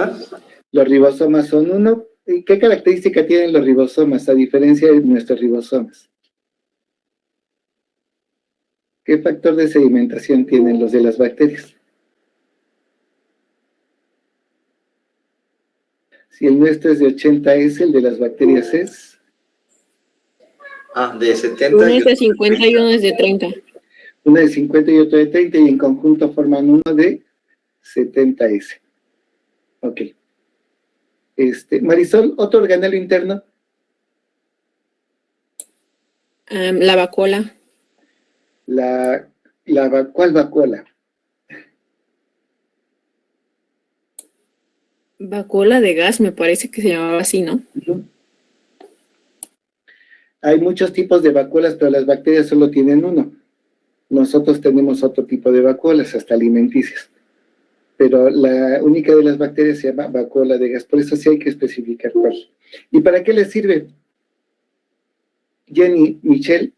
ribosomas? Los ribosomas son uno. ¿Y qué característica tienen los ribosomas a diferencia de nuestros ribosomas? ¿Qué factor de sedimentación tienen los de las bacterias? Si el nuestro es de 80S, el de las bacterias es... De 70. Uno es de 50 y uno es de 30. Uno de 50 y otro de 30, y en conjunto forman uno de 70S. Ok. Marisol, ¿otro organelo interno? La vacuola. ¿Cuál vacuola? Vacuola de gas, me parece que se llamaba así, ¿no? Hay muchos tipos de vacuolas, pero las bacterias solo tienen uno. Nosotros tenemos otro tipo de vacuolas, hasta alimenticias. Pero la única de las bacterias se llama vacuola de gas, por eso sí hay que especificar cuál. ¿Y para qué les sirve? Jenny, Michelle,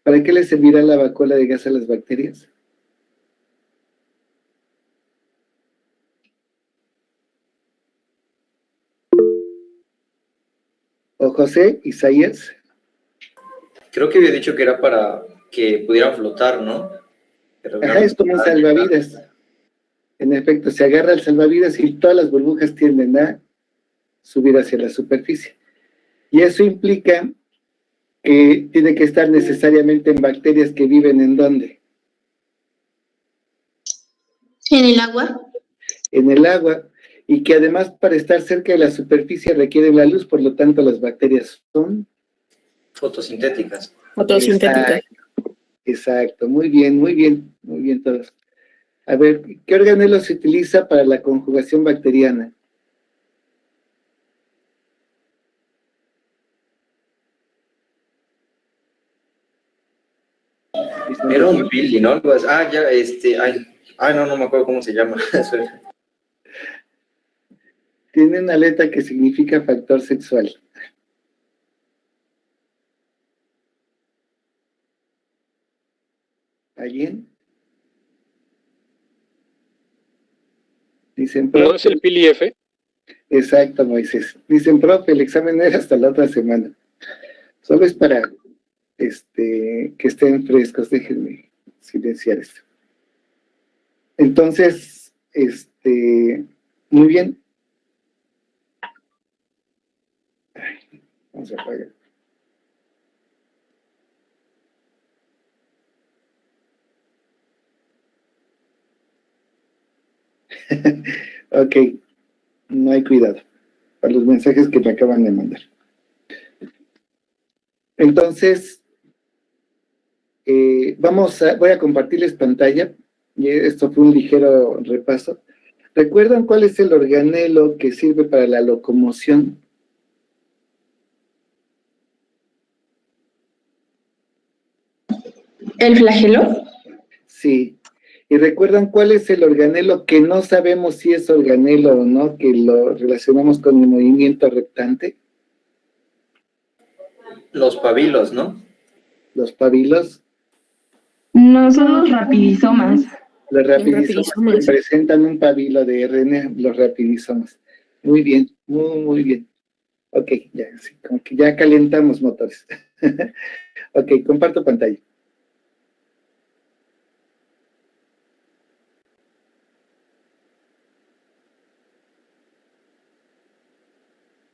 ¿para qué les servirá la vacuola de gas a las bacterias? ¿O José, Isaías? Creo que había dicho que era para que pudieran flotar, ¿no? Pero Es como un salvavidas. En efecto, se agarra el salvavidas y todas las burbujas tienden a subir hacia la superficie. Y eso implica que tiene que estar necesariamente en bacterias que viven ¿en dónde? ¿En el agua? En el agua, y que además para estar cerca de la superficie requieren la luz, por lo tanto las bacterias son... fotosintéticas. Fotosintéticas. Exacto, muy bien todos. A ver, ¿qué organelo se utiliza para la conjugación bacteriana? Era un Billy, ¿no? No me acuerdo cómo se llama. Tiene una letra que significa factor sexual. ¿Alguien? Dicen, profe. ¿No es el Pili F? Exacto, Moisés. Dicen, profe, el examen era hasta la otra semana. Solo es para que estén frescos. Déjenme silenciar esto. Entonces, muy bien. Vamos a apagar. Ok, no hay cuidado para los mensajes que me acaban de mandar. Entonces, voy a compartirles pantalla, y esto fue un ligero repaso. ¿Recuerdan cuál es el organelo que sirve para la locomoción? ¿El flagelo? Sí. ¿Y recuerdan cuál es el organelo que no sabemos si es organelo o no, que lo relacionamos con el movimiento reptante? Los pabilos, ¿no? Los pabilos. No, son los rapidisomas. Los rapidisomas presentan un pabilo de RNA, los rapidisomas. Muy bien, muy bien. Ok, ya, sí, como que ya calentamos motores. Ok, comparto pantalla.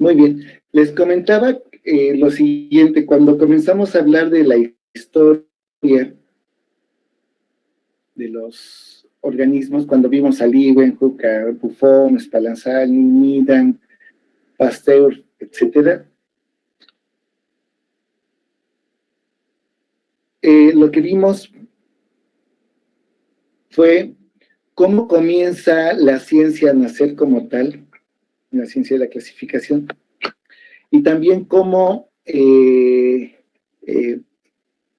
Muy bien, les comentaba lo siguiente, cuando comenzamos a hablar de la historia de los organismos, cuando vimos a Leeuwenhoek, a Buffon, Spallanzani, Needham, Pasteur, etcétera, lo que vimos fue cómo comienza la ciencia a nacer como tal, la ciencia de la clasificación, y también cómo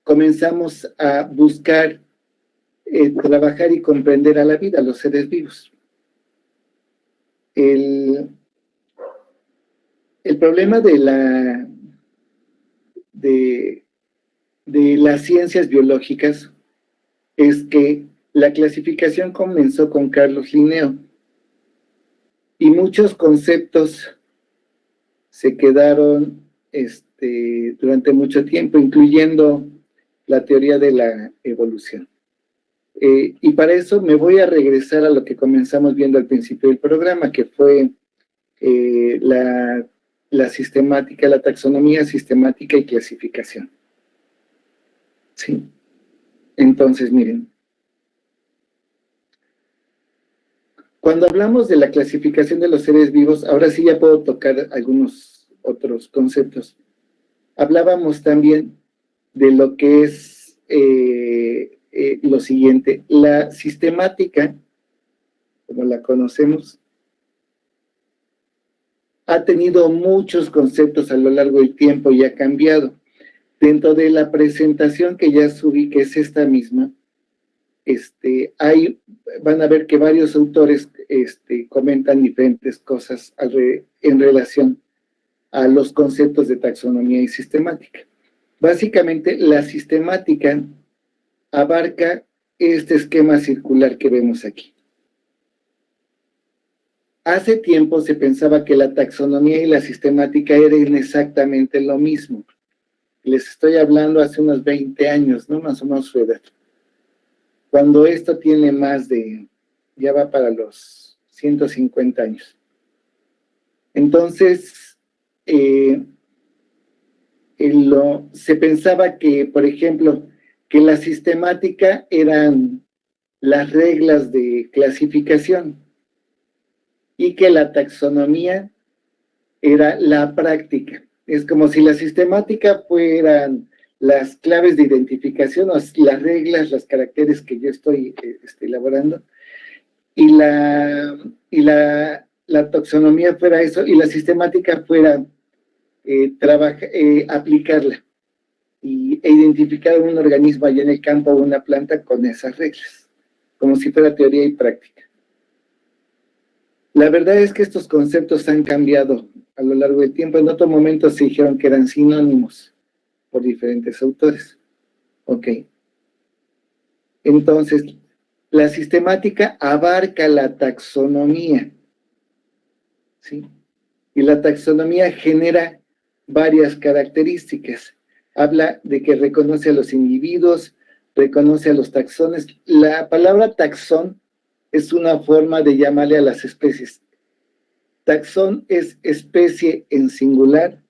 comenzamos a buscar trabajar y comprender a la vida, a los seres vivos. El problema de las ciencias biológicas es que la clasificación comenzó con Carlos Linneo. muchos conceptos se quedaron durante mucho tiempo, incluyendo la teoría de la evolución. Y para eso me voy a regresar a lo que comenzamos viendo al principio del programa, que fue la sistemática, la taxonomía sistemática y clasificación. ¿Sí? Entonces, miren. Cuando hablamos de la clasificación de los seres vivos, ahora sí ya puedo tocar algunos otros conceptos. Hablábamos también de lo que es lo siguiente. La sistemática, como la conocemos, ha tenido muchos conceptos a lo largo del tiempo y ha cambiado. Dentro de la presentación que ya subí, que es esta misma, van a ver que varios autores comentan diferentes cosas en relación a los conceptos de taxonomía y sistemática. Básicamente, la sistemática abarca este esquema circular que vemos aquí. Hace tiempo se pensaba que la taxonomía y la sistemática eran exactamente lo mismo. Les estoy hablando hace unos 20 años, ¿no? Más o menos su edad. Cuando esto tiene ya va para los 150 años. Entonces, se pensaba que, por ejemplo, que la sistemática eran las reglas de clasificación y que la taxonomía era la práctica. Es como si la sistemática fueran las claves de identificación, o las reglas, los caracteres que yo estoy elaborando, y la taxonomía fuera eso, y la sistemática fuera aplicarla e identificar un organismo allá en el campo o una planta con esas reglas, como si fuera teoría y práctica. La verdad es que estos conceptos han cambiado a lo largo del tiempo. En otro momento se dijeron que eran sinónimos por diferentes autores. Ok. Entonces, la sistemática abarca la taxonomía, ¿sí? Y la taxonomía genera varias características. Habla de que reconoce a los individuos, reconoce a los taxones. La palabra taxón es una forma de llamarle a las especies. Taxón es especie en singular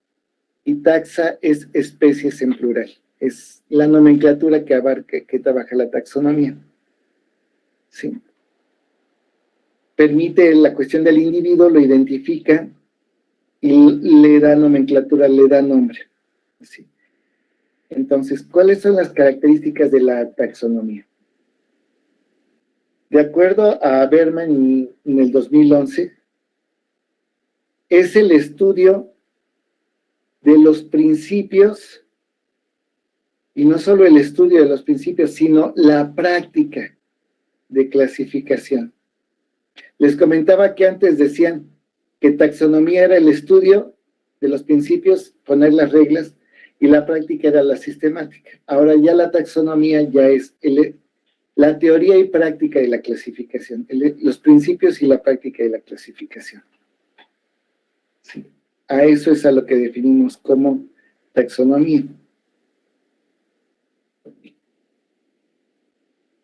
y taxa es especies en plural. Es la nomenclatura que trabaja la taxonomía. ¿Sí? Permite la cuestión del individuo, lo identifica y le da nomenclatura, le da nombre. ¿Sí? Entonces, ¿cuáles son las características de la taxonomía? De acuerdo a Berman en el 2011, es el estudio de los principios, y no solo el estudio de los principios, sino la práctica de clasificación. Les comentaba que antes decían que taxonomía era el estudio de los principios, poner las reglas, y la práctica era la sistemática. Ahora ya la taxonomía ya es la teoría y práctica de la clasificación, los principios y la práctica de la clasificación. Sí. A eso es a lo que definimos como taxonomía.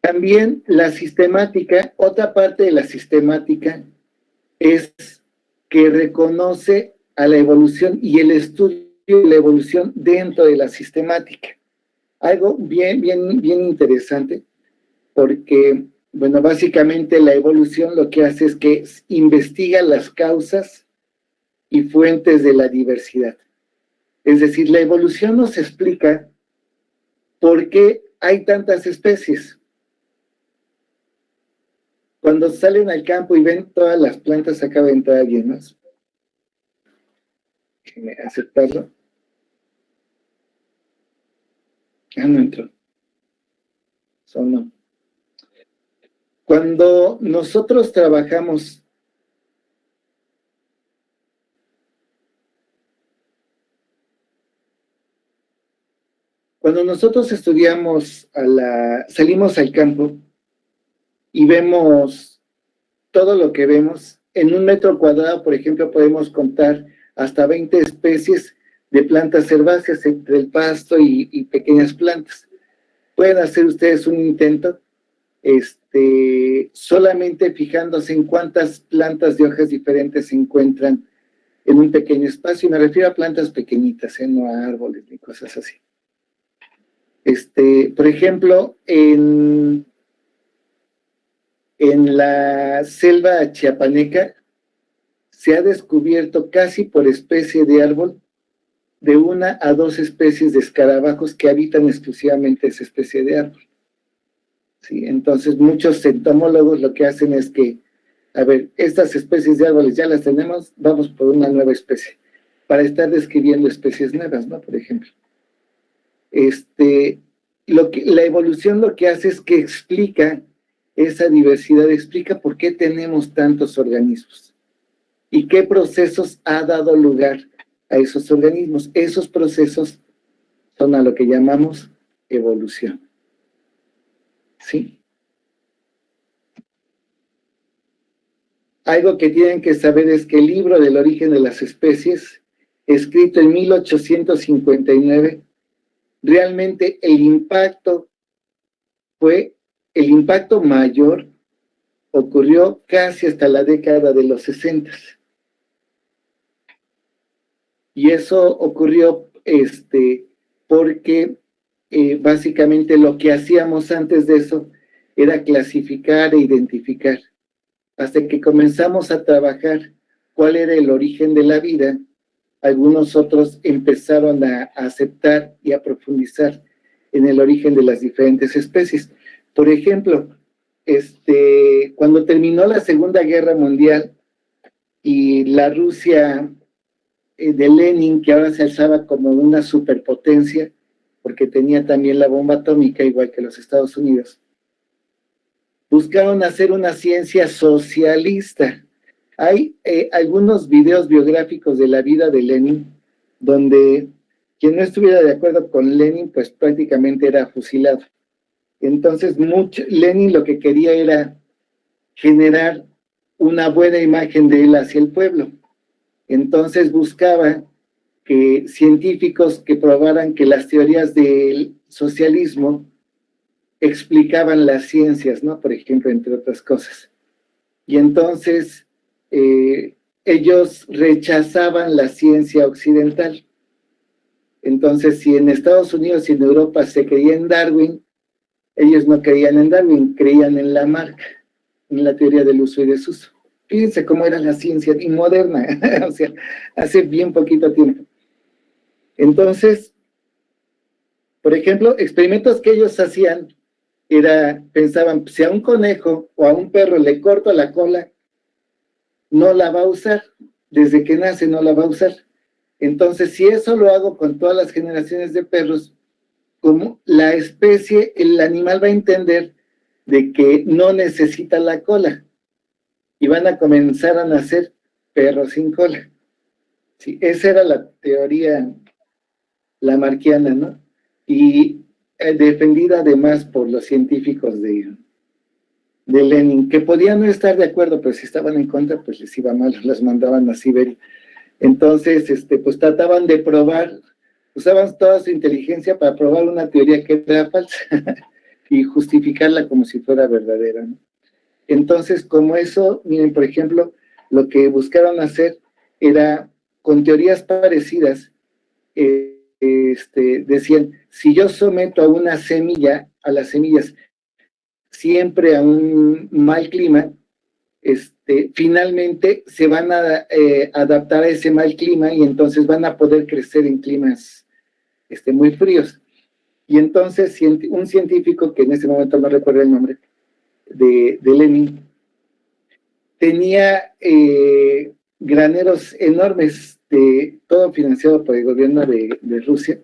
También la sistemática, otra parte de la sistemática es que reconoce a la evolución y el estudio de la evolución dentro de la sistemática. Algo bien interesante, porque, bueno, básicamente la evolución lo que hace es que investiga las causas y fuentes de la diversidad. Es decir, la evolución nos explica por qué hay tantas especies. Cuando salen al campo y ven todas las plantas, acaba de entrar alguien más. Déjenme aceptarlo. No entró. Sonó. Cuando nosotros trabajamos Cuando nosotros estudiamos, salimos al campo y vemos todo lo que vemos, en un metro cuadrado, por ejemplo, podemos contar hasta 20 especies de plantas herbáceas entre el pasto y pequeñas plantas. Pueden hacer ustedes un intento, solamente fijándose en cuántas plantas de hojas diferentes se encuentran en un pequeño espacio, y me refiero a plantas pequeñitas, no a árboles ni cosas así. Por ejemplo, en la selva chiapaneca se ha descubierto casi por especie de árbol de 1 a 2 especies de escarabajos que habitan exclusivamente esa especie de árbol. ¿Sí? Entonces, muchos entomólogos lo que hacen es que, a ver, estas especies de árboles ya las tenemos, vamos por una nueva especie, para estar describiendo especies nuevas, ¿no? Por ejemplo. La evolución lo que hace es que explica esa diversidad, explica por qué tenemos tantos organismos y qué procesos ha dado lugar a esos organismos. Esos procesos son a lo que llamamos evolución. ¿Sí? Algo que tienen que saber es que el libro del origen de las especies, escrito en 1859, realmente el impacto mayor ocurrió casi hasta la década de los 60. Y eso ocurrió porque básicamente lo que hacíamos antes de eso era clasificar e identificar. Hasta que comenzamos a trabajar cuál era el origen de la vida, algunos otros empezaron a aceptar y a profundizar en el origen de las diferentes especies. Por ejemplo, cuando terminó la Segunda Guerra Mundial y la Rusia de Lenin, que ahora se alzaba como una superpotencia, porque tenía también la bomba atómica, igual que los Estados Unidos, buscaron hacer una ciencia socialista. Hay algunos videos biográficos de la vida de Lenin, donde quien no estuviera de acuerdo con Lenin, pues prácticamente era fusilado. Entonces, Lenin lo que quería era generar una buena imagen de él hacia el pueblo. Entonces buscaba que científicos que probaran que las teorías del socialismo explicaban las ciencias, ¿no? Por ejemplo, entre otras cosas. Y entonces ellos rechazaban la ciencia occidental. Entonces, si en Estados Unidos y en Europa se creía en Darwin, ellos no creían en Darwin, creían en Lamarck, en la teoría del uso y desuso. Fíjense cómo era la ciencia moderna, o sea, hace bien poquito tiempo. Entonces, por ejemplo, experimentos que ellos hacían pensaban, si a un conejo o a un perro le corto la cola, no la va a usar, desde que nace no la va a usar. Entonces, si eso lo hago con todas las generaciones de perros, como la especie, el animal va a entender de que no necesita la cola, y van a comenzar a nacer perros sin cola. Sí, esa era la teoría lamarckiana, ¿no? Y defendida además por los científicos de Lenin, que podían no estar de acuerdo, pero si estaban en contra, pues les iba mal, las mandaban a Siberia. Entonces, pues trataban de probar, usaban toda su inteligencia para probar una teoría que era falsa y justificarla como si fuera verdadera, ¿no? Entonces, como eso, miren, por ejemplo, lo que buscaron hacer era, con teorías parecidas, decían, si yo someto a una semilla, a las semillas, siempre a un mal clima, finalmente se van a adaptar a ese mal clima y entonces van a poder crecer en climas muy fríos. Y entonces un científico, que en ese momento no recuerdo el nombre, de Lenin, tenía graneros enormes, todo financiado por el gobierno de Rusia,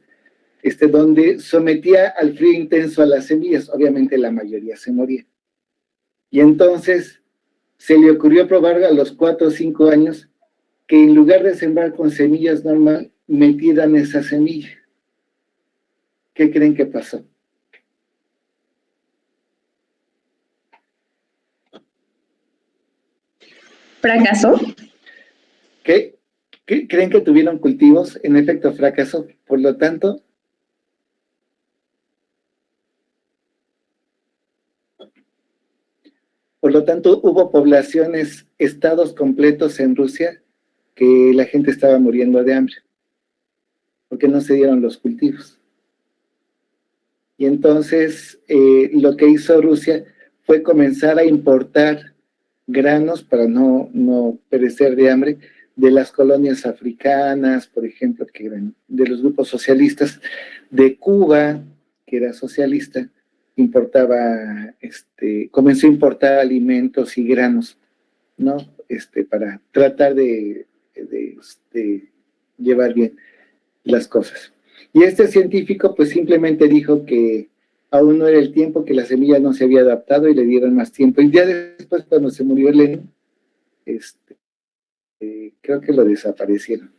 donde sometía al frío intenso a las semillas. Obviamente la mayoría se moría. Y entonces se le ocurrió probar a los 4 o 5 años que en lugar de sembrar con semillas normal, metieran esa semilla. ¿Qué creen que pasó? ¿Fracasó? ¿Creen que tuvieron cultivos? En efecto, fracasó. Por lo tanto, hubo poblaciones, estados completos en Rusia que la gente estaba muriendo de hambre, porque no se dieron los cultivos. Y entonces lo que hizo Rusia fue comenzar a importar granos para no perecer de hambre de las colonias africanas, por ejemplo, que eran de los grupos socialistas, de Cuba, que era socialista, comenzó a importar alimentos y granos, ¿no? Para tratar de llevar bien las cosas. Y este científico pues simplemente dijo que aún no era el tiempo, que la semilla no se había adaptado y le dieron más tiempo. Y ya después, cuando se murió Lenin, creo que lo desaparecieron.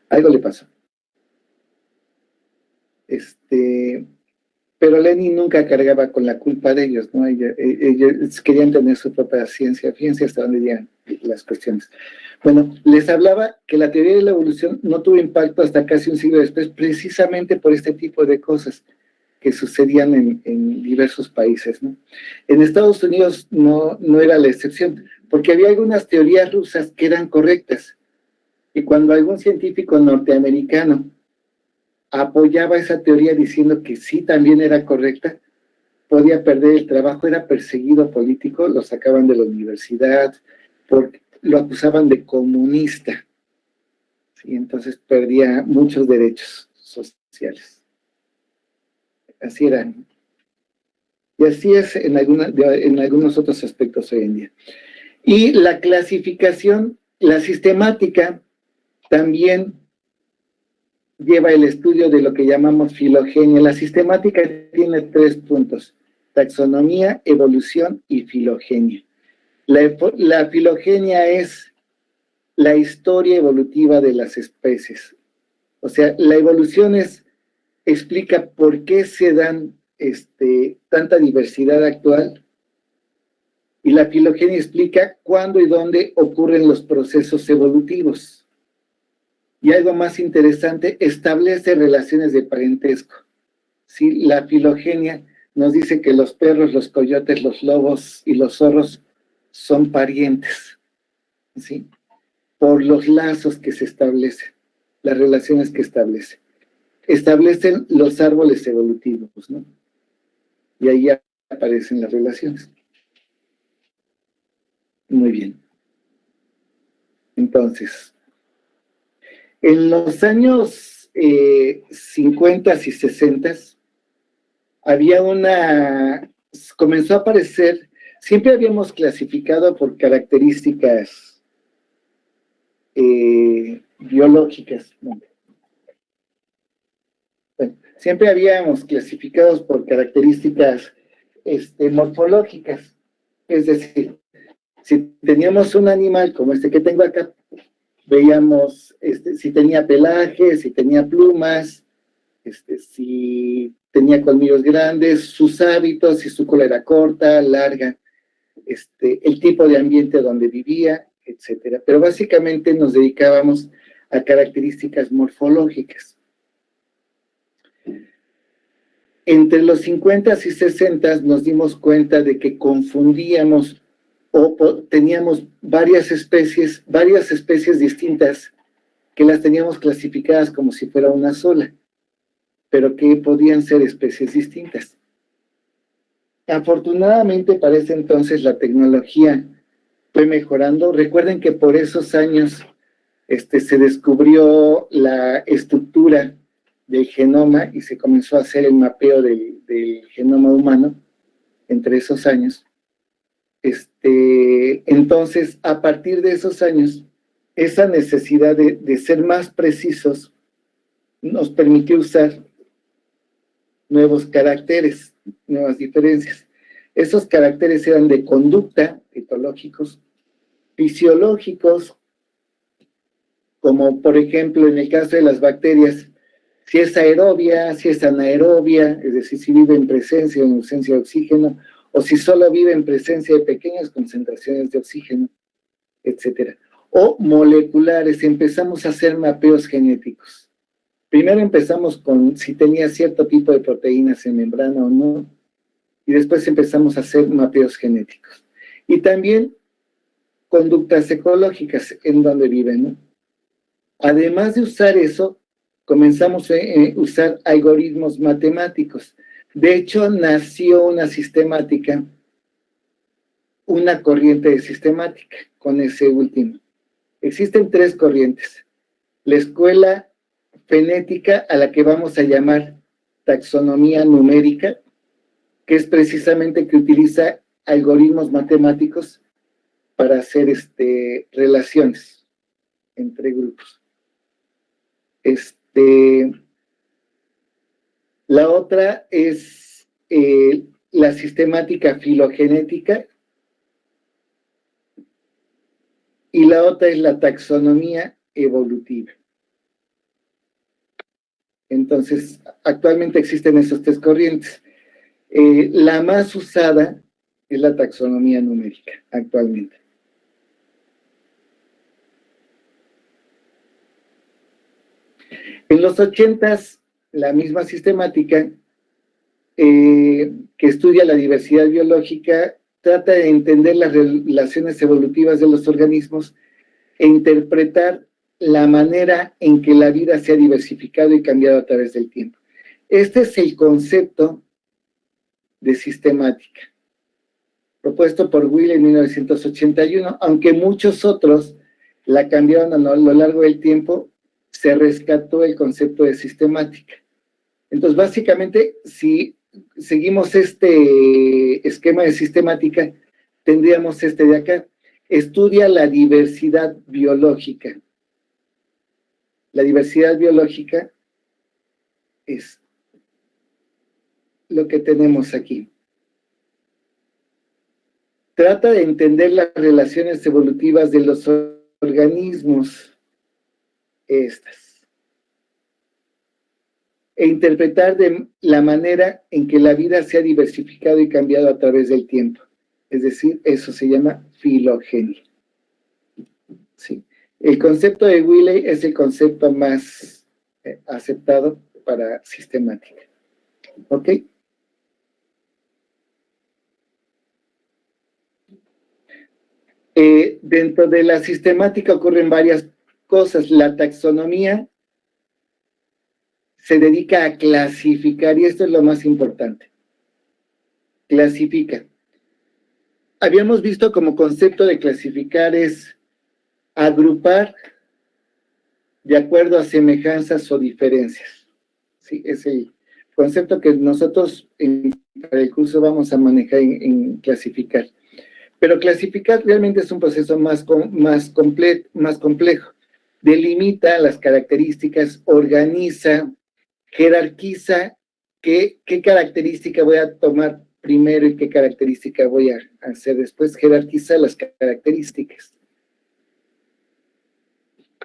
Algo le pasó. Pero Lenin nunca cargaba con la culpa de ellos, ¿no? Ellos querían tener su propia ciencia hasta donde llegan las cuestiones. Bueno, les hablaba que la teoría de la evolución no tuvo impacto hasta casi un siglo después, precisamente por este tipo de cosas que sucedían en diversos países, ¿no? En Estados Unidos no era la excepción, porque había algunas teorías rusas que eran correctas, y cuando algún científico norteamericano apoyaba esa teoría diciendo que sí también era correcta, podía perder el trabajo, era perseguido político, lo sacaban de la universidad, porque lo acusaban de comunista, ¿sí? Entonces perdía muchos derechos sociales. Así era. Y así es en algunos otros aspectos hoy en día. Y la clasificación, la sistemática, también lleva el estudio de lo que llamamos filogenia. La sistemática tiene 3 puntos: taxonomía, evolución y filogenia. La filogenia es la historia evolutiva de las especies. O sea, la evolución explica por qué se dan tanta diversidad actual, y la filogenia explica cuándo y dónde ocurren los procesos evolutivos. Y algo más interesante, establece relaciones de parentesco. ¿Sí? La filogenia nos dice que los perros, los coyotes, los lobos y los zorros son parientes, ¿sí? Por los lazos que se establecen, las relaciones que establecen. Establecen los árboles evolutivos, ¿no? Y ahí aparecen las relaciones. Muy bien. Entonces, en los años 50 y 60 comenzó a aparecer, siempre habíamos clasificado por características biológicas, ¿no? Bueno, siempre habíamos clasificados por características morfológicas, es decir, si teníamos un animal como este que tengo acá, veíamos si tenía pelaje, si tenía plumas, si tenía colmillos grandes, sus hábitos, si su cola era corta, larga, el tipo de ambiente donde vivía, etcétera. Pero básicamente nos dedicábamos a características morfológicas. Entre los 50 y 60 nos dimos cuenta de que confundíamos o teníamos varias especies distintas que las teníamos clasificadas como si fuera una sola, pero que podían ser especies distintas. Afortunadamente, para ese entonces la tecnología fue mejorando. Recuerden que por esos años se descubrió la estructura del genoma y se comenzó a hacer el mapeo del genoma humano entre esos años. Entonces, a partir de esos años, esa necesidad de ser más precisos nos permitió usar nuevos caracteres, nuevas diferencias. Esos caracteres eran de conducta, etológicos, fisiológicos, como por ejemplo en el caso de las bacterias, si es aerobia, si es anaerobia, es decir, si vive en presencia o en ausencia de oxígeno, o si solo vive en presencia de pequeñas concentraciones de oxígeno, etcétera. O moleculares, empezamos a hacer mapeos genéticos. Primero empezamos con si tenía cierto tipo de proteínas en membrana o no, y después empezamos a hacer mapeos genéticos. Y también conductas ecológicas en donde viven, ¿no? Además de usar eso, comenzamos a usar algoritmos matemáticos. De hecho, nació una sistemática, una corriente de sistemática con ese último. Existen 3 corrientes. La escuela fenética, a la que vamos a llamar taxonomía numérica, que es precisamente que utiliza algoritmos matemáticos para hacer relaciones entre grupos. La otra es la sistemática filogenética, y la otra es la taxonomía evolutiva. Entonces, actualmente existen esas 3 corrientes. La más usada es la taxonomía numérica, actualmente. En los 80s, la misma sistemática que estudia la diversidad biológica trata de entender las relaciones evolutivas de los organismos e interpretar la manera en que la vida se ha diversificado y cambiado a través del tiempo. Este es el concepto de sistemática, propuesto por Will en 1981, aunque muchos otros la cambiaron a lo largo del tiempo. Se rescató el concepto de sistemática. Entonces, básicamente, si seguimos este esquema de sistemática, tendríamos este de acá. Estudia la diversidad biológica. La diversidad biológica es lo que tenemos aquí. Trata de entender las relaciones evolutivas de los organismos, estas, e interpretar de la manera en que la vida se ha diversificado y cambiado a través del tiempo. Es decir, eso se llama filogenia. ¿Sí? El concepto de Wiley es el concepto más aceptado para sistemática. ¿Ok? Dentro de la sistemática ocurren varias cosas. La taxonomía se dedica a clasificar, y esto es lo más importante. Clasifica. Habíamos visto como concepto de clasificar es agrupar de acuerdo a semejanzas o diferencias. Sí, es el concepto que nosotros para el curso vamos a manejar en clasificar. Pero clasificar realmente es un proceso más complejo. Delimita las características, organiza, jerarquiza qué característica voy a tomar primero y qué característica voy a hacer después. Jerarquiza las características.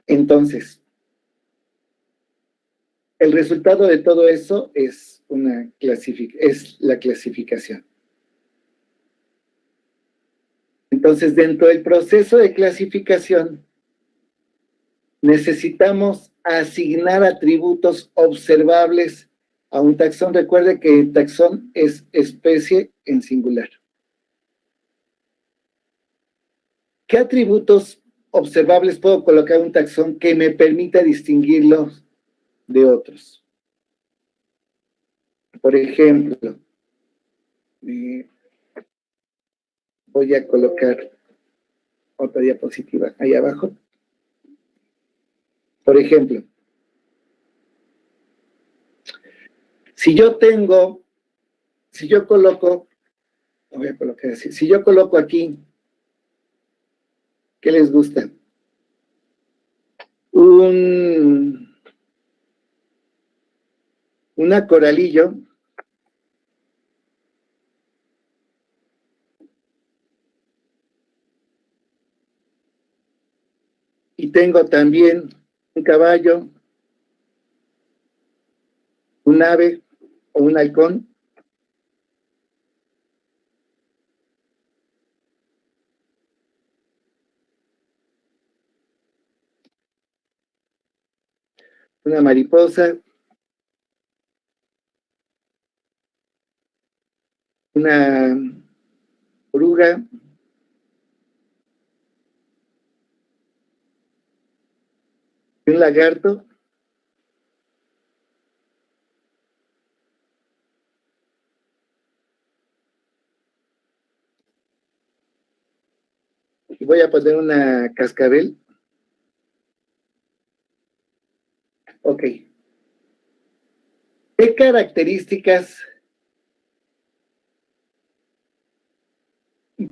Entonces, el resultado de todo eso es la clasificación. Entonces, dentro del proceso de clasificación, necesitamos asignar atributos observables a un taxón. Recuerde que taxón es especie en singular. ¿Qué atributos observables puedo colocar en un taxón que me permita distinguirlos de otros? Por ejemplo, voy a colocar otra diapositiva ahí abajo. Por ejemplo, si yo coloco, lo voy a colocar así, si yo coloco aquí, ¿qué les gusta? Una coralillo, y tengo también un caballo, un ave o un halcón. una mariposa, una oruga, un lagarto, y voy a poner una cascabel. Ok. ¿Qué características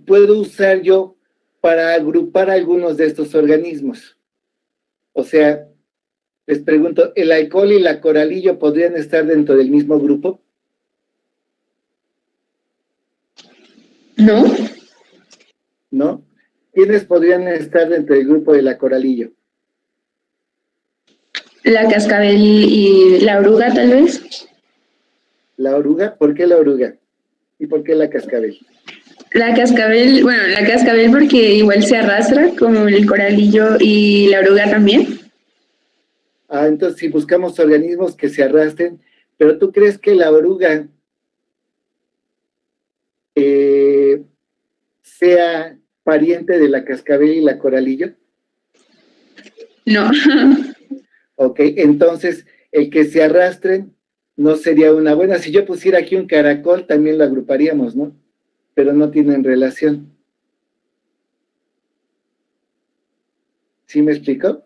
puedo usar yo para agrupar algunos de estos organismos? O sea, les pregunto, ¿el alcohol y la coralillo podrían estar dentro del mismo grupo? ¿No? ¿No? ¿Quiénes podrían estar dentro del grupo de la coralillo? La cascabel y la oruga, tal vez. ¿La oruga? ¿Por qué la oruga? ¿Y por qué la cascabel? La cascabel porque igual se arrastra como el coralillo y la oruga también. Ah, entonces si buscamos organismos que se arrastren, pero ¿tú crees que la oruga sea pariente de la cascabel y la coralillo? No. Ok, entonces el que se arrastren no sería una buena. Si yo pusiera aquí un caracol, también lo agruparíamos, ¿no? Pero no tienen relación. ¿Sí me explico?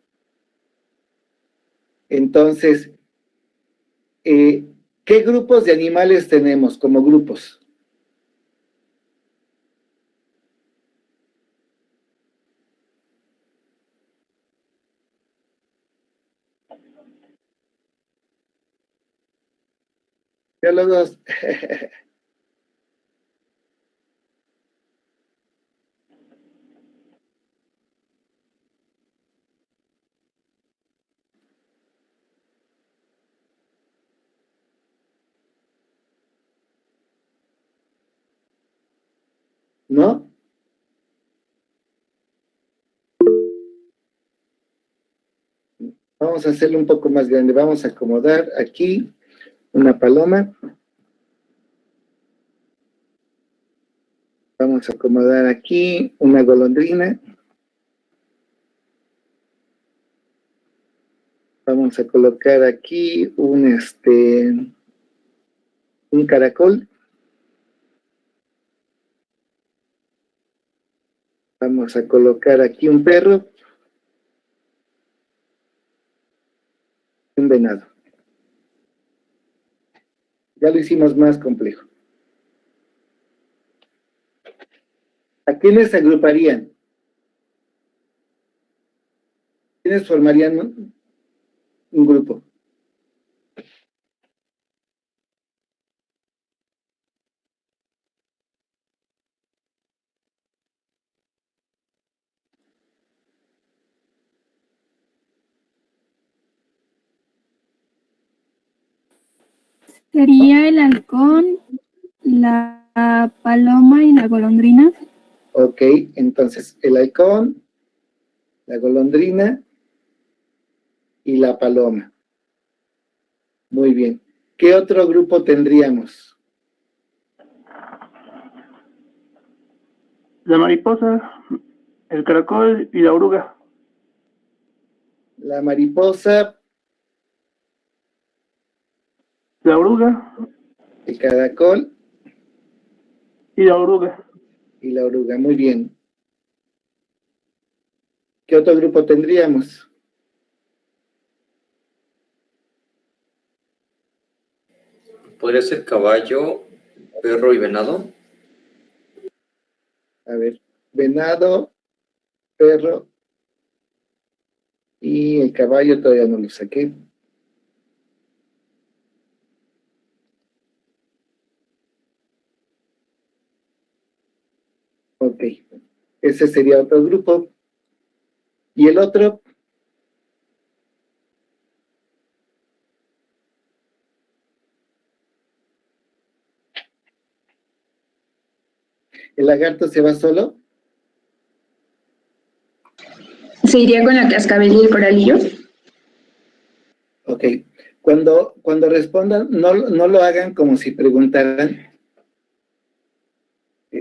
Entonces, ¿qué grupos de animales tenemos como grupos? Biólogos. ¿No? Vamos a hacerlo un poco más grande. Vamos a acomodar aquí una paloma. Vamos a acomodar aquí una golondrina. Vamos a colocar aquí un caracol. Vamos a colocar aquí un perro. Un venado. Ya lo hicimos más complejo. ¿A quiénes se agruparían? ¿Quiénes formarían un grupo? Sería el halcón, la paloma y la golondrina. Ok, entonces el halcón, la golondrina y la paloma. Muy bien. ¿Qué otro grupo tendríamos? La mariposa, el caracol y la oruga. La mariposa, La oruga el caracol y la oruga. y la oruga. Muy bien. ¿Qué otro grupo tendríamos? ¿Podría ser caballo, perro y venado? A ver, venado, perro y el caballo todavía no lo saqué. Ok, ese sería otro grupo. ¿Y el otro? ¿El lagarto se va solo? ¿Se iría con la cascabel y el coralillo? Ok. Cuando respondan, no lo hagan como si preguntaran,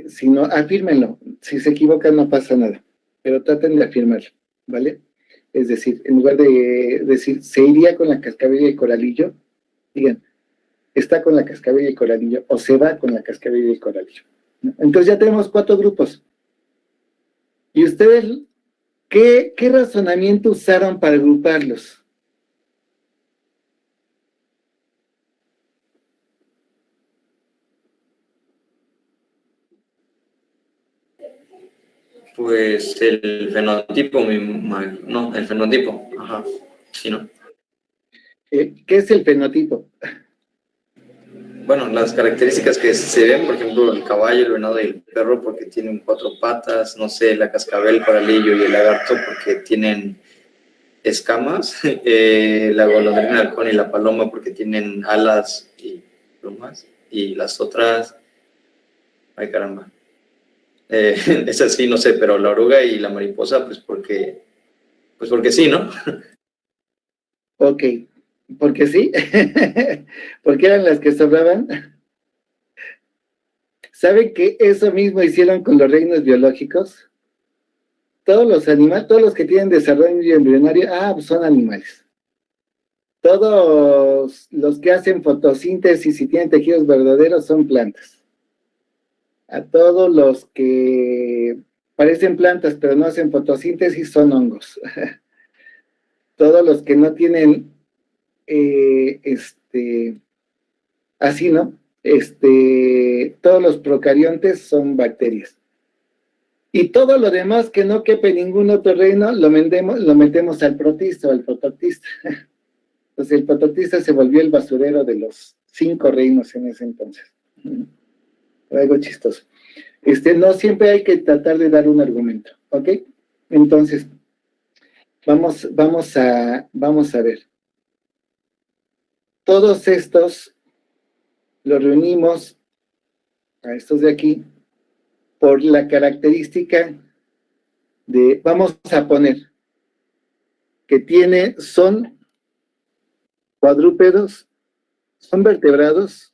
sino afírmenlo. Si se equivocan no pasa nada, pero traten de afirmarlo, ¿vale? Es decir, en lugar de decir, ¿se iría con la cascabel y el coralillo? Digan, está con la cascabel y el coralillo, o se va con la cascabel y el coralillo, ¿no? Entonces ya tenemos 4 grupos. ¿Y ustedes qué razonamiento usaron para agruparlos? Pues el fenotipo, no, el fenotipo, ajá, sí, ¿no? ¿Qué es el fenotipo? Bueno, las características que se ven, por ejemplo, el caballo, el venado y el perro, porque tienen 4 patas, no sé, la cascabel, el coralillo y el lagarto, porque tienen escamas, la golondrina, el halcón y la paloma, porque tienen alas y plumas, y las otras, ay caramba, esas sí, no sé, pero la oruga y la mariposa, pues porque sí, ¿no? Ok, porque sí, porque eran las que sobraban. ¿Saben que eso mismo hicieron con los reinos biológicos? Todos los animales, todos los que tienen desarrollo embrionario, pues son animales. Todos los que hacen fotosíntesis y tienen tejidos verdaderos son plantas. A todos los que parecen plantas pero no hacen fotosíntesis son hongos. Todos los que no tienen, así, ¿no? Todos los procariontes son bacterias. Y todo lo demás que no quepe en ningún otro reino, lo metemos al protista o al prototista. Entonces el prototista se volvió el basurero de los 5 reinos en ese entonces. Algo chistoso. No siempre hay que tratar de dar un argumento, ¿ok? Entonces, vamos a ver. Todos estos los reunimos, a estos de aquí, por la característica de, vamos a poner, que son cuadrúpedos, son vertebrados,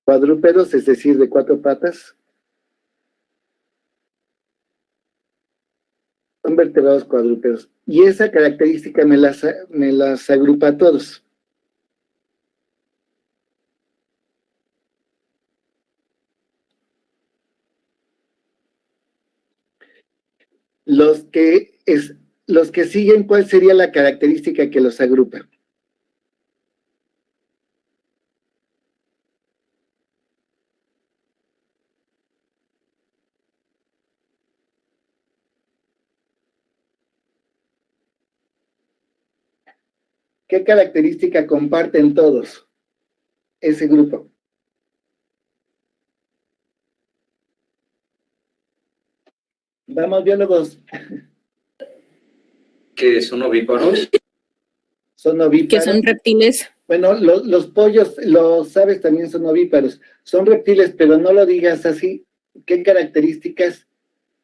cuadrúpedos, es decir, de 4 patas, son vertebrados cuadrúpedos. Y esa característica me las agrupa a todos. Los que siguen, ¿cuál sería la característica que los agrupa? ¿Qué característica comparten todos ese grupo? Vamos, biólogos. Que son ovíparos. Son Que ovíparos. son reptiles. Bueno, los pollos, los aves también son ovíparos. Son reptiles, pero no lo digas así. ¿Qué características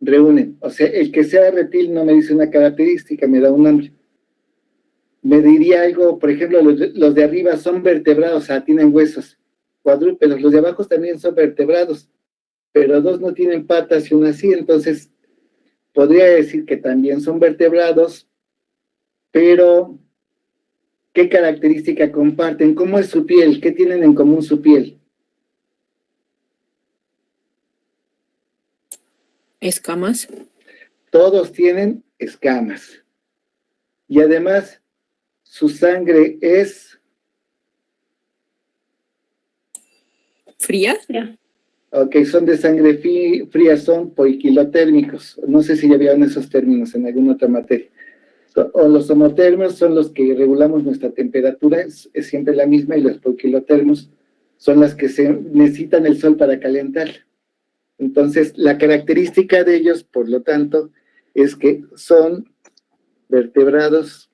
reúnen? O sea, el que sea reptil no me dice una característica, me da un nombre. Me diría algo, por ejemplo, los de arriba son vertebrados, o sea, tienen huesos. Cuadrúpedos, los de abajo también son vertebrados, pero 2 no tienen patas y una sí, entonces podría decir que también son vertebrados, pero ¿qué característica comparten? ¿Cómo es su piel? ¿Qué tienen en común su piel? Escamas. Todos tienen escamas. Y además, su sangre es... ¿Fría? Ok, son de sangre fría, son poiquilotérmicos. No sé si ya vieron esos términos en alguna otra materia. O los homotermos son los que regulamos nuestra temperatura, es siempre la misma, y los poiquilotermos son las que necesitan el sol para calentar. Entonces, la característica de ellos, por lo tanto, es que son vertebrados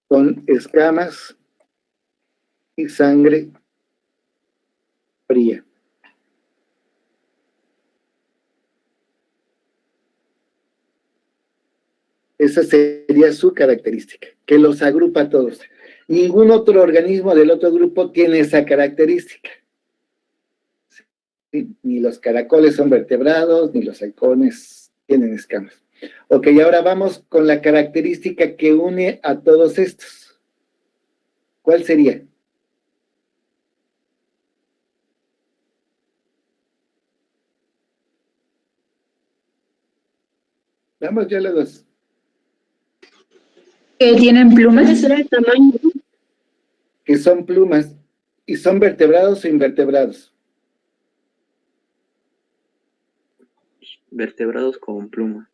con escamas y sangre fría. Esa sería su característica, que los agrupa a todos. Ningún otro organismo del otro grupo tiene esa característica. ¿Sí? Ni los caracoles son vertebrados, ni los halcones tienen escamas. Ok, ahora vamos con la característica que une a todos estos. ¿Cuál sería? Vamos ya los dos. Que tienen plumas. Ese era el tamaño. Que son plumas. ¿Y son vertebrados o invertebrados? Vertebrados con pluma.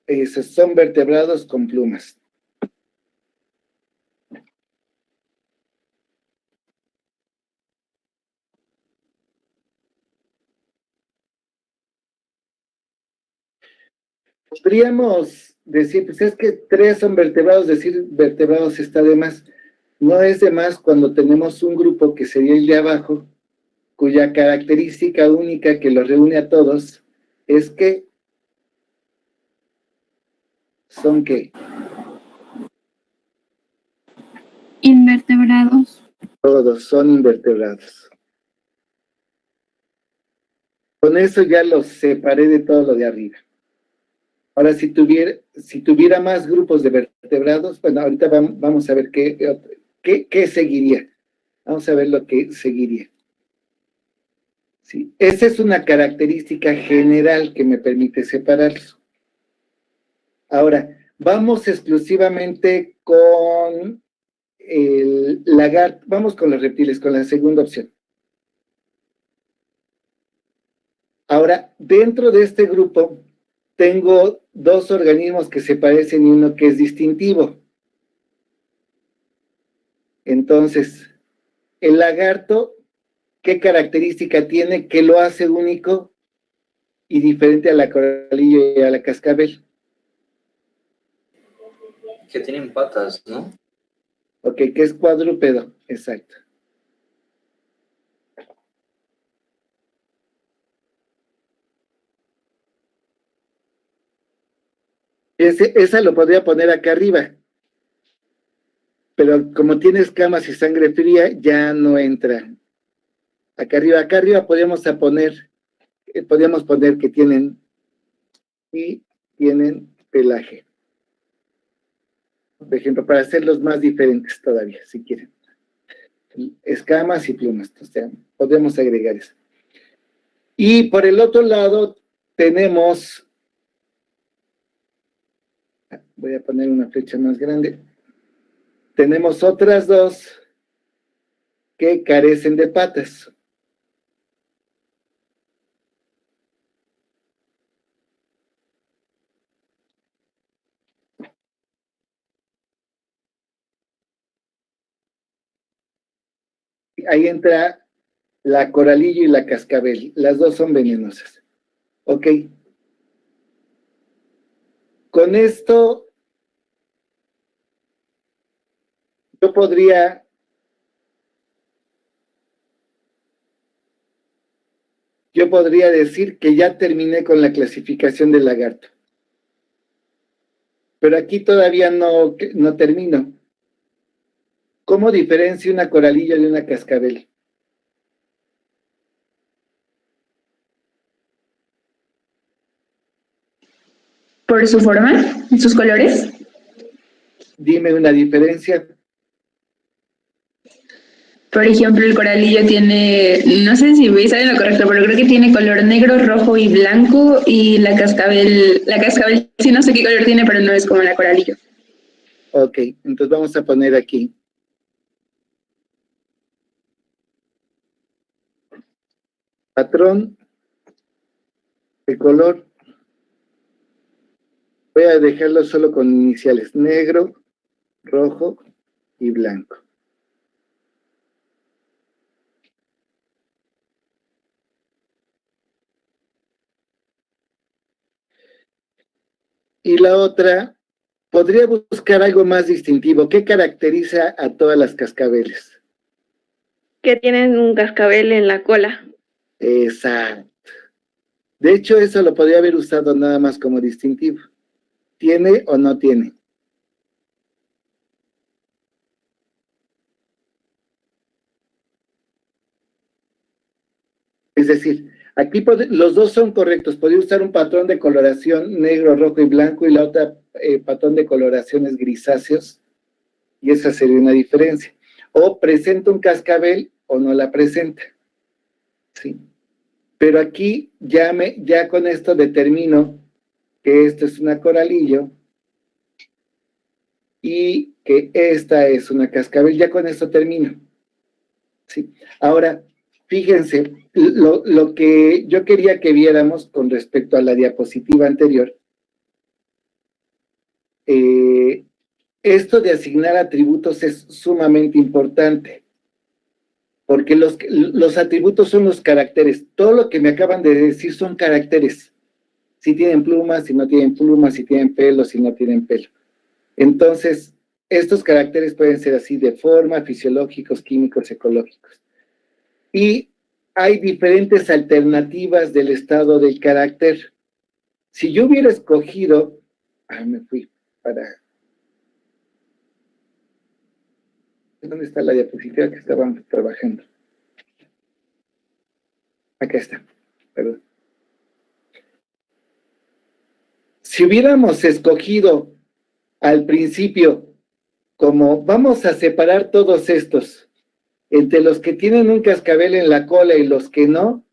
Esos son vertebrados con plumas. Podríamos decir, pues es que 3 son vertebrados, decir vertebrados está de más. No es de más cuando tenemos un grupo que sería el de abajo, cuya característica única que los reúne a todos es que son ¿qué? Invertebrados. Todos son invertebrados. Con eso ya los separé de todo lo de arriba. Ahora, si tuviera más grupos de vertebrados, bueno, ahorita vamos a ver qué seguiría. Vamos a ver lo que seguiría. ¿Sí? Esa es una característica general que me permite separarlos. Ahora, vamos exclusivamente con el lagarto, vamos con los reptiles, con la segunda opción. Ahora, dentro de este grupo, tengo 2 organismos que se parecen y uno que es distintivo. Entonces, el lagarto, ¿qué característica tiene que lo hace único y diferente a la coralillo y a la cascabel? Que tienen patas, ¿no? Ok, que es cuadrúpedo, exacto. Esa lo podría poner acá arriba, pero como tiene escamas y sangre fría, ya no entra. Acá arriba podríamos poner que tienen pelaje. Por ejemplo, para hacerlos más diferentes todavía, si quieren. Escamas y plumas, o sea, podemos agregar eso. Y por el otro lado tenemos, voy a poner una flecha más grande, tenemos otras 2 que carecen de patas. Ahí entra la coralillo y la cascabel. Las 2 son venenosas. Ok. Con esto, yo podría decir que ya terminé con la clasificación del lagarto. Pero aquí todavía no termino. ¿Cómo diferencio una coralillo de una cascabel? Por su forma, sus colores. Dime una diferencia. Por ejemplo, el coralillo tiene, no sé si voy a saber lo correcto, pero creo que tiene color negro, rojo y blanco, y la cascabel sí no sé qué color tiene, pero no es como la coralillo. Ok, entonces vamos a poner aquí. Patrón de color. Voy a dejarlo solo con iniciales, negro, rojo y blanco. Y la otra, podría buscar algo más distintivo. ¿Qué caracteriza a todas las cascabeles? Que tienen un cascabel en la cola. Exacto. De hecho, eso lo podría haber usado nada más como distintivo. ¿Tiene o no tiene? Es decir, aquí los dos son correctos. Podría usar un patrón de coloración negro, rojo y blanco y la otra patrón de coloraciones grisáceos. Y esa sería una diferencia. O presenta un cascabel o no la presenta. ¿Sí? Pero aquí ya con esto determino que esto es una coralillo y que esta es una cascabel. Ya con esto termino. ¿Sí? Ahora, fíjense, lo que yo quería que viéramos con respecto a la diapositiva anterior, esto de asignar atributos es sumamente importante, porque los atributos son los caracteres. Todo lo que me acaban de decir son caracteres. Si tienen plumas, si no tienen plumas, si tienen pelo, si no tienen pelo. Entonces, estos caracteres pueden ser así de forma, fisiológicos, químicos, ecológicos. Y hay diferentes alternativas del estado del carácter. Si yo hubiera escogido... me fui para... ¿Dónde está la diapositiva que estábamos trabajando? Acá está, perdón. Si hubiéramos escogido al principio como vamos a separar todos estos entre los que tienen un cascabel en la cola y los que no,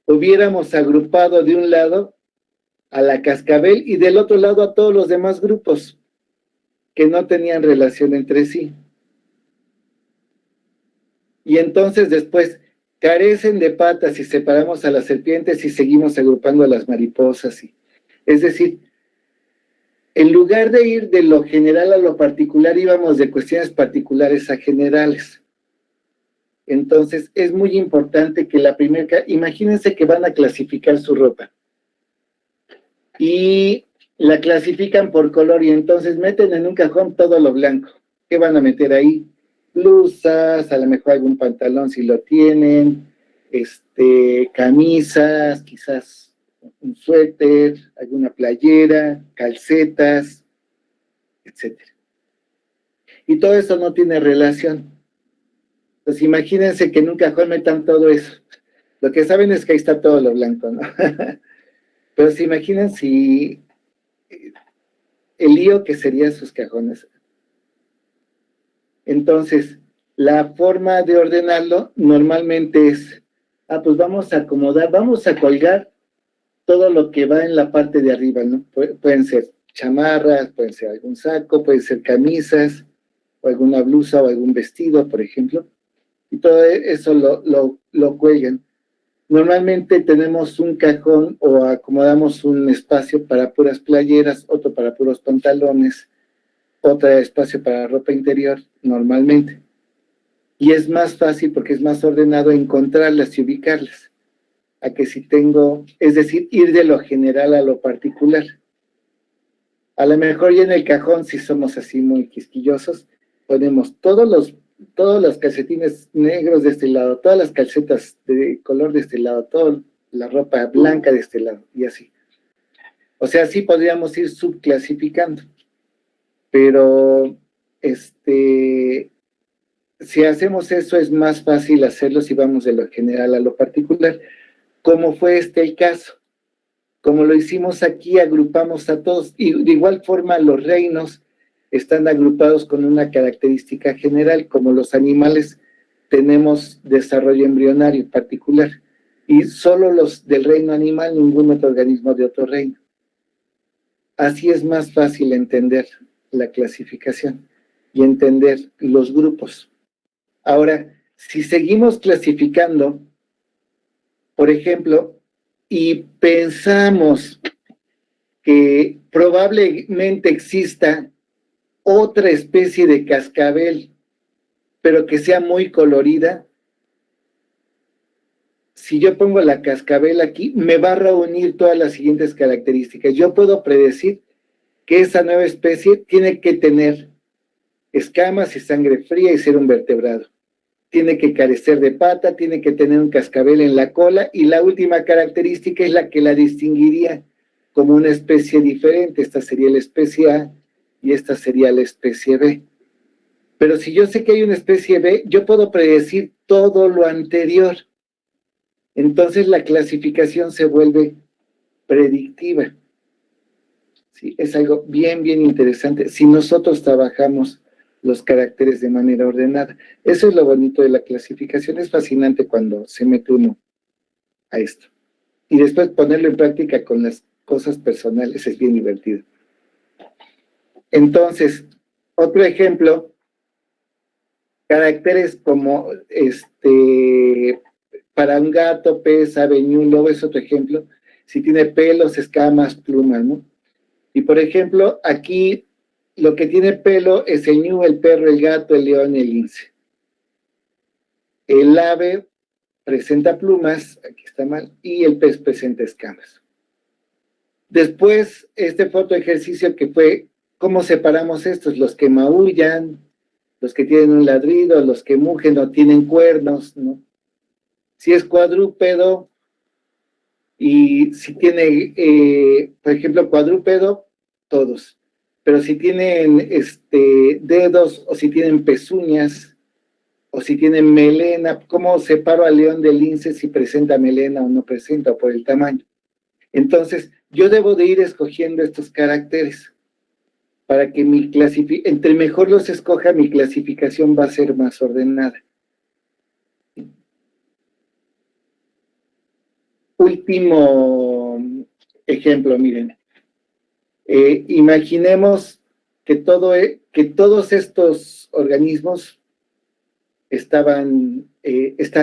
hubiéramos agrupado de un lado a la cascabel y del otro lado a todos los demás grupos que no tenían relación entre sí. Y entonces después carecen de patas y separamos a las serpientes y seguimos agrupando a las mariposas. Es decir, en lugar de ir de lo general a lo particular, íbamos de cuestiones particulares a generales. Entonces, es muy importante que la primera... Imagínense que van a clasificar su ropa. Y la clasifican por color y entonces meten en un cajón todo lo blanco. ¿Qué van a meter ahí? Blusas, a lo mejor algún pantalón si lo tienen, camisas, quizás un suéter, alguna playera, calcetas, etc. Y todo eso no tiene relación. Pues imagínense que en un cajón metan todo eso. Lo que saben es que ahí está todo lo blanco, ¿no? Pero se imaginan si el lío que serían sus cajones. Entonces, la forma de ordenarlo normalmente es, pues vamos a acomodar, vamos a colgar todo lo que va en la parte de arriba, ¿no? Pueden ser chamarras, pueden ser algún saco, pueden ser camisas, o alguna blusa o algún vestido, por ejemplo. Y todo eso lo cuelgan. Normalmente tenemos un cajón o acomodamos un espacio para puras playeras, otro para puros pantalones, otro espacio para ropa interior, normalmente. Y es más fácil porque es más ordenado encontrarlas y ubicarlas. A que si tengo, es decir, ir de lo general a lo particular. A lo mejor ya en el cajón, si somos así muy quisquillosos, ponemos todos los calcetines negros de este lado, todas las calcetas de color de este lado, toda la ropa blanca de este lado, y así. O sea, sí podríamos ir subclasificando, pero si hacemos eso es más fácil hacerlo si vamos de lo general a lo particular, como fue el caso. Como lo hicimos aquí, agrupamos a todos, y de igual forma los reinos están agrupados con una característica general, como los animales tenemos desarrollo embrionario particular, y solo los del reino animal, ningún otro organismo de otro reino. Así es más fácil entender la clasificación y entender los grupos. Ahora, si seguimos clasificando, por ejemplo, y pensamos que probablemente exista otra especie de cascabel, pero que sea muy colorida, si yo pongo la cascabel aquí, me va a reunir todas las siguientes características. Yo puedo predecir que esa nueva especie tiene que tener escamas y sangre fría y ser un vertebrado. Tiene que carecer de pata, tiene que tener un cascabel en la cola, y la última característica es la que la distinguiría como una especie diferente. Esta sería la especie A y esta sería la especie B. Pero si yo sé que hay una especie B, yo puedo predecir todo lo anterior. Entonces la clasificación se vuelve predictiva. Sí, es algo bien, bien interesante si nosotros trabajamos los caracteres de manera ordenada. Eso es lo bonito de la clasificación. Es fascinante cuando se mete uno a esto. Y después ponerlo en práctica con las cosas personales es bien divertido. Entonces, otro ejemplo, caracteres como para un gato, pez, ave, un lobo es otro ejemplo. Si tiene pelos, escamas, plumas, ¿no? Y por ejemplo, aquí lo que tiene pelo es el ñu, el perro, el gato, el león y el lince. El ave presenta plumas, aquí está mal, y el pez presenta escamas. Después, este foto ejercicio que fue, ¿cómo separamos estos? Los que maullan, los que tienen un ladrido, los que mugen o tienen cuernos, ¿no? Si es cuadrúpedo, y si tiene, por ejemplo, cuadrúpedo, todos. Pero si tienen dedos, o si tienen pezuñas, o si tienen melena, ¿cómo separo al león del lince si presenta melena o no presenta, o por el tamaño? Entonces, yo debo de ir escogiendo estos caracteres para que entre mejor los escoja, mi clasificación va a ser más ordenada. Último ejemplo, miren. Imaginemos que todos estos organismos están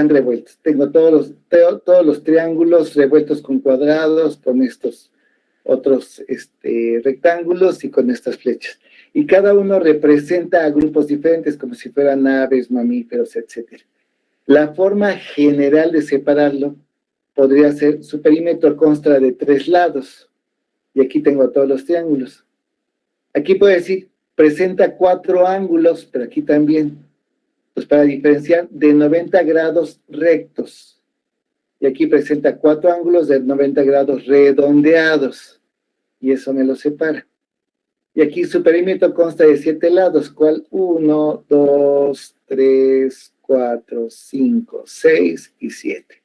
revueltos. Tengo todos los triángulos revueltos con cuadrados, con estos otros rectángulos y con estas flechas. Y cada uno representa a grupos diferentes, como si fueran aves, mamíferos, etc. La forma general de separarlo podría ser, su perímetro consta de 3 lados. Y aquí tengo todos los triángulos. Aquí puedo decir, presenta 4 ángulos, pero aquí también. Pues para diferenciar, de 90 grados rectos. Y aquí presenta 4 ángulos de 90 grados redondeados. Y eso me lo separa. Y aquí su perímetro consta de 7 lados. ¿Cuál? 1, 2, 3, 4, 5, 6 y 7.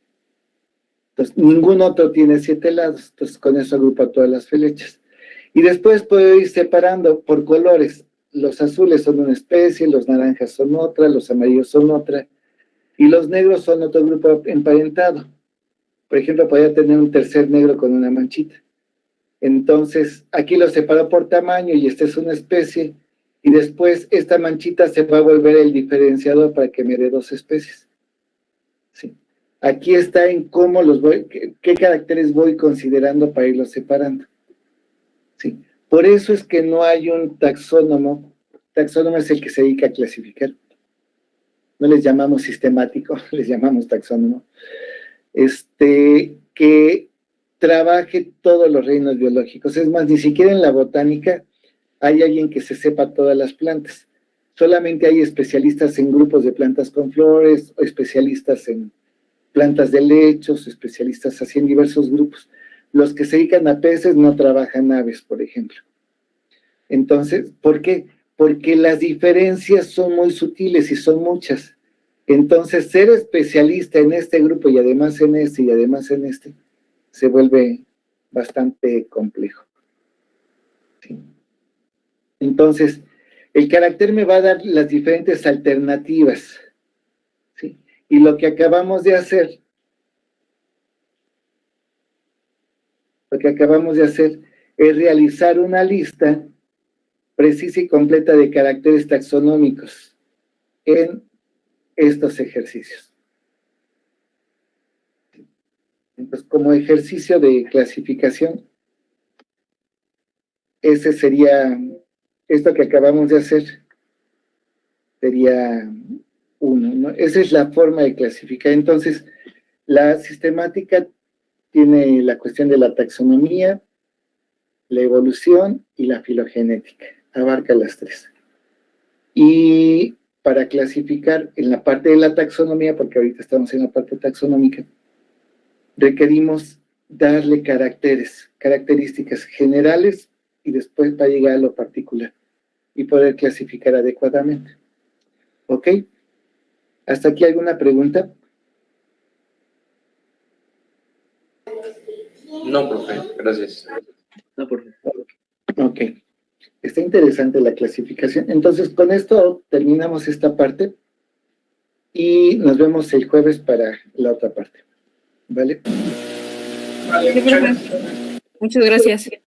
Entonces, ningún otro tiene 7 lados. Entonces, con eso agrupa todas las flechas. Y después puedo ir separando por colores. Los azules son una especie, los naranjas son otra, los amarillos son otra, y los negros son otro grupo emparentado. Por ejemplo, podría tener un tercer negro con una manchita. Entonces, aquí lo separo por tamaño y esta es una especie, y después esta manchita se va a volver el diferenciador para que me dé 2 especies. ¿Sí? Aquí está en cómo qué caracteres voy considerando para irlos separando. ¿Sí? Por eso es que no hay un taxónomo. Taxónomo es el que se dedica a clasificar. No les llamamos sistemático, les llamamos taxónomo. Que trabaje todos los reinos biológicos. Es más, ni siquiera en la botánica hay alguien que se sepa todas las plantas. Solamente hay especialistas en grupos de plantas con flores, o especialistas en plantas de lechos, especialistas así en diversos grupos. Los que se dedican a peces no trabajan aves, por ejemplo. Entonces, ¿por qué? Porque las diferencias son muy sutiles y son muchas. Entonces, ser especialista en este grupo y además en este y además en este, se vuelve bastante complejo. ¿Sí? Entonces, el carácter me va a dar las diferentes alternativas. ¿Sí? Y lo que acabamos de hacer, es realizar una lista precisa y completa de caracteres taxonómicos en estos ejercicios. Entonces, como ejercicio de clasificación, ese sería, esto que acabamos de hacer, sería uno, ¿no? Esa es la forma de clasificar. Entonces, la sistemática tiene la cuestión de la taxonomía, la evolución y la filogenética. Abarca las 3. Y para clasificar en la parte de la taxonomía, porque ahorita estamos en la parte taxonómica, requerimos darle características generales y después para llegar a lo particular y poder clasificar adecuadamente. ¿Ok? ¿Hasta aquí alguna pregunta? No, profe, gracias. No, por favor. Ok. Está interesante la clasificación. Entonces, con esto terminamos esta parte y nos vemos el jueves para la otra parte. ¿Vale? Muchas gracias.